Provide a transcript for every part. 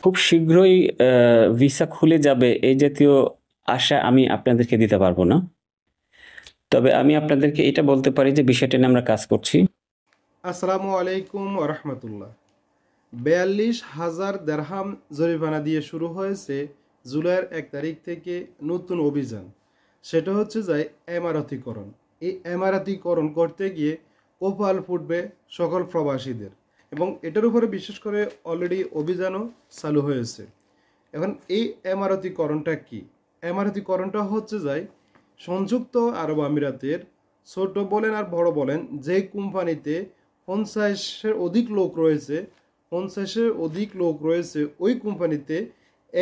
খুব শীঘ্রই ভিসা খুলে যাবে এই জাতীয় আশা আমি আপনাদেরকে দিতে পারবো না। তবে আমি আপনাদেরকে এটা বলতে পারি যে বিষয়টা নিয়ে আমরা কাজ করছি। আসসালামু আলাইকুম রহমতুল্লাহ। 42,000 দেরহাম জরিমানা দিয়ে শুরু হয়েছে জুলাইয়ের 1 তারিখ থেকে নতুন অভিযান। সেটা হচ্ছে যে এমারতিকরণ। এই এমারতিকরণ করতে গিয়ে কপাল ফুটবে সকল প্রবাসীদের, এবং এটার উপরে বিশেষ করে অলরেডি অভিযানও চালু হয়েছে। এখন এই এমারতিকরণটা কি? এমারতিকরণটা হচ্ছে যায় সংযুক্ত আরব আমিরাতের ছোট বলেন আর বড় বলেন যে কোম্পানিতে 50-এর অধিক লোক রয়েছে, 50-এর অধিক লোক রয়েছে ওই কোম্পানিতে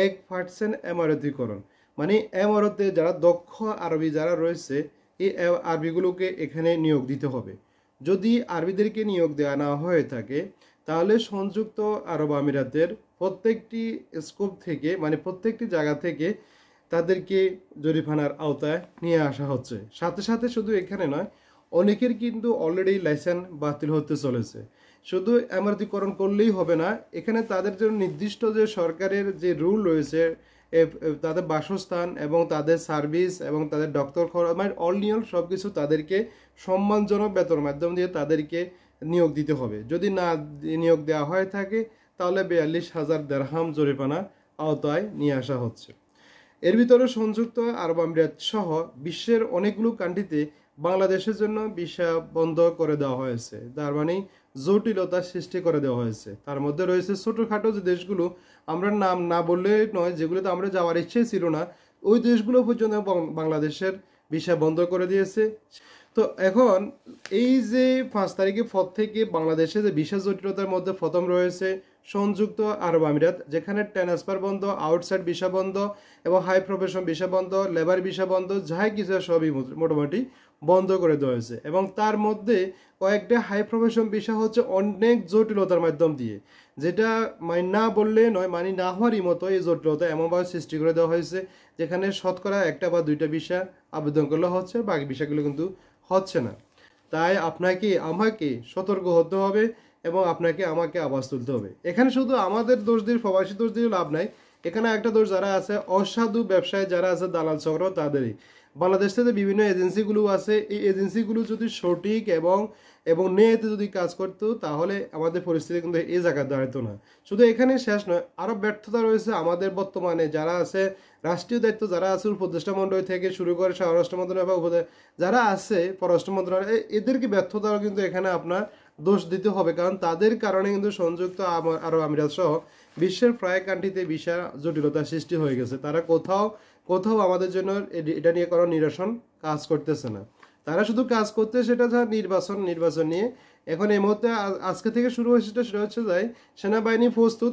1% এমারতিকরণ। মানে এমারতে যারা দক্ষ আরবি যারা রয়েছে এই আরবিগুলোকে এখানে নিয়োগ দিতে হবে। যদি আরবিদেরকে নিয়োগ দেওয়া না হয়ে থাকে তাহলে সংযুক্ত আরব আমিরাতের প্রত্যেকটি স্কোপ থেকে, মানে প্রত্যেকটি জায়গা থেকে তাদেরকে জরিমানার আওতায় নিয়ে আসা হচ্ছে। সাথে সাথে শুধু এখানে নয়, অনেকের কিন্তু অলরেডি লাইসেন্স বাতিল হতে চলেছে। শুধু এমারতিকরণ করলেই হবে না, এখানে তাদের জন্য নির্দিষ্ট যে সরকারের যে রুল রয়েছে, তাদের বাসস্থান এবং তাদের সার্ভিস এবং তাদের ডক্টর খরচ, মানে অল নিয়ল সব কিছু তাদেরকে সম্মানজনক বেতনের মাধ্যম দিয়ে তাদেরকে নিয়োগ দিতে হবে। যদি না নিয়োগ দেওয়া হয়ে থাকে তাহলে 42,000 দেরহাম জরিমানা আওতায় নিয়ে আসা হচ্ছে। এর ভিতরে সংযুক্ত আরব আমিরাত সহ বিশ্বের অনেকগুলো কান্ট্রিতে বাংলাদেশের জন্য ভিসা বন্ধ করে দেওয়া হয়েছে, তার মানে জটিলতা সৃষ্টি করে দেওয়া হয়েছে। তার মধ্যে রয়েছে ছোটোখাটো যে দেশগুলো, আমরা নাম না বললে নয়, যেগুলোতে আমরা যাওয়ার ইচ্ছে ছিল না, ওই দেশগুলো পর্যন্ত বাংলাদেশের ভিসা বন্ধ করে দিয়েছে। তো এখন এই যে 5 তারিখের পর থেকে বাংলাদেশে যে ভিসা জটিলতার মধ্যে প্রথম রয়েছে সংযুক্ত আরব আমিরাত, যেখানে ট্রান্সফার বন্ধ, আউটসাইড ভিসা বন্ধ এবং হাই প্রফেশন ভিসা বন্ধ, লেবার ভিসা বন্ধ, যাই কিছু সবই মোটামুটি বন্ধ করে দেওয়া হয়েছে। এবং তার মধ্যে কয়েকটা হাই প্রফেশন ভিসা হচ্ছে অনেক জটিলতার মাধ্যম দিয়ে, যেটা মানে না বললে নয়, মানে না হওয়ারই মতো এই জটিলতা এমনভাবে সৃষ্টি করে দেওয়া হয়েছে যেখানে শতকরা 1টা বা 2টা ভিসা আবেদন করলে হচ্ছে, বাকি ভিসাগুলো কিন্তু হচ্ছে না। তাই আপনাকে আমাকে সতর্ক হতে হবে এবং আপনাকে আমাকে আওয়াজ তুলতে হবে। এখানে শুধু আমাদের দোষ দিয়ে, প্রবাসী দোষ দিয়ে লাভ নাই। এখানে একটা দোষ যারা আছে, অসাধু ব্যবসায় যারা আছে, দালাল চক্র, তাদেরই। বাংলাদেশ থেকে বিভিন্ন এজেন্সিগুলো আছে, এই এজেন্সিগুলো যদি সঠিক এবং নিয়তে যদি কাজ করতো তাহলে আমাদের পরিস্থিতি কিন্তু এই জায়গায় দাঁড়াতো না। শুধু এখানে শেষ নয়, আরও ব্যর্থতা রয়েছে আমাদের বর্তমানে যারা আছে রাষ্ট্রীয় দায়িত্ব, যারা আছে উপদেষ্টা মণ্ডলী থেকে শুরু করে স্বরাষ্ট্র মন্ত্রণালয় বা যারা আছে পররাষ্ট্র মন্ত্রণালয়, এদেরকে ব্যর্থতাও কিন্তু এখানে আপনার দোষ দিতে হবে। কারণ তাদের কারণে কিন্তু সংযুক্ত আরব আমিরাত সহ বিশ্বের প্রায় কান্ট্রিতে ভিসা জটিলতা সৃষ্টি হয়ে গেছে। তারা কোথাও আমাদের জন্য এটা নিয়ে কোনো নিরসন কাজ করতেছে না। তারা শুধু কাজ করতে সেটা যা নির্বাচন নিয়ে। এখন এই মুহূর্তে আজকে থেকে শুরু হয়েছে, সেটা হচ্ছে যাই সেনাবাহিনী প্রস্তুত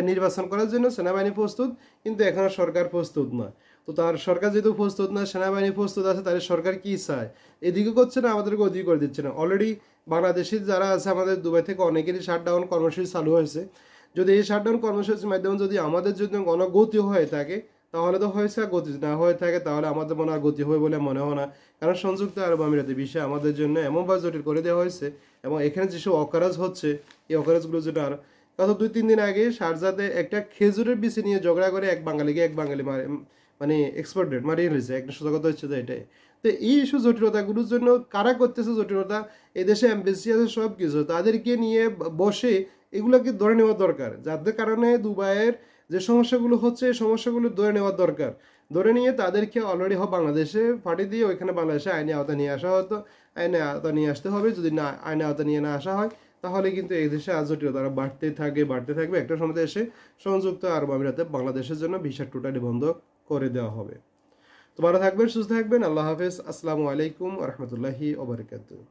নির্বাচন করার জন্য, সেনাবাহিনী প্রস্তুত, কিন্তু এখনো সরকার প্রস্তুত না। তো তার সরকার যেহেতু প্রস্তুত না, সেনাবাহিনী প্রস্তুত আছে, তাহলে সরকার কি চায়? এদিকে করছে না, আমাদেরকে ওদিকে করে দিচ্ছে না। অলরেডি বাংলাদেশি যারা আছে আমাদের দুবাই থেকে অনেকেরই শাটডাউন কর্মসূচি চালু হয়েছে। যদি এই শাটডাউন কর্মসূচির মাধ্যমে যদি আমাদের যদি গণগতি হয়ে থাকে তাহলে তো হয়েছে, আর গতি না হয়ে থাকে তাহলে আমাদের মনে হয় গতি হবে বলে মনে হয় না। কারণ সংযুক্ত আরব আমিরাতের বিষয় আমাদের জন্য এমনভাবে জটিল করে দেওয়া হয়েছে, এবং এখানে যেসব অকারেজ হচ্ছে এই অকারেজগুলো যেটা আর গত 2-3 দিন আগে শারজাতে একটা খেজুরের বিচি নিয়ে ঝগড়া করে এক বাঙালি মানে এক্সপার্ট রেট মারিয়ে ফেলেছে। একটা সোজা কথা হচ্ছে যে এটাই। তো এই ইস্যু জটিলতাগুলোর জন্য কারা করতেছে জটিলতা, এদেশে এমবেসি আছে সব কিছু, তাদেরকে নিয়ে বসে এগুলোকে ধরে নেওয়া দরকার, যাদের কারণে দুবাইয়ের যে সমস্যাগুলো হচ্ছে এই সমস্যাগুলো ধরে নেওয়ার দরকার। ধরে নিয়ে তাদেরকে অলরেডি বাংলাদেশে পাঠিয়ে দিয়ে ওইখানে বাংলাদেশে আইনি আওতা নিয়ে আসা হতো, আইনে আওতা নিয়ে আসতে হবে। যদি না আইনে আওতা নিয়ে না আসা হয় তাহলে কিন্তু এই দেশে আজ জটিলতা তারা বাড়তে থাকবে। একটা সময় এসে সংযুক্ত আরব আমিরাতে বাংলাদেশের জন্য ভিসা টোটালি বন্ধ করে দেওয়া হবে। তো ভালো থাকবেন, সুস্থ থাকবেন। আল্লাহ হাফেজ। আসসালামু আলাইকুম রহমতুল্লাহি ওবরাকাতুহু।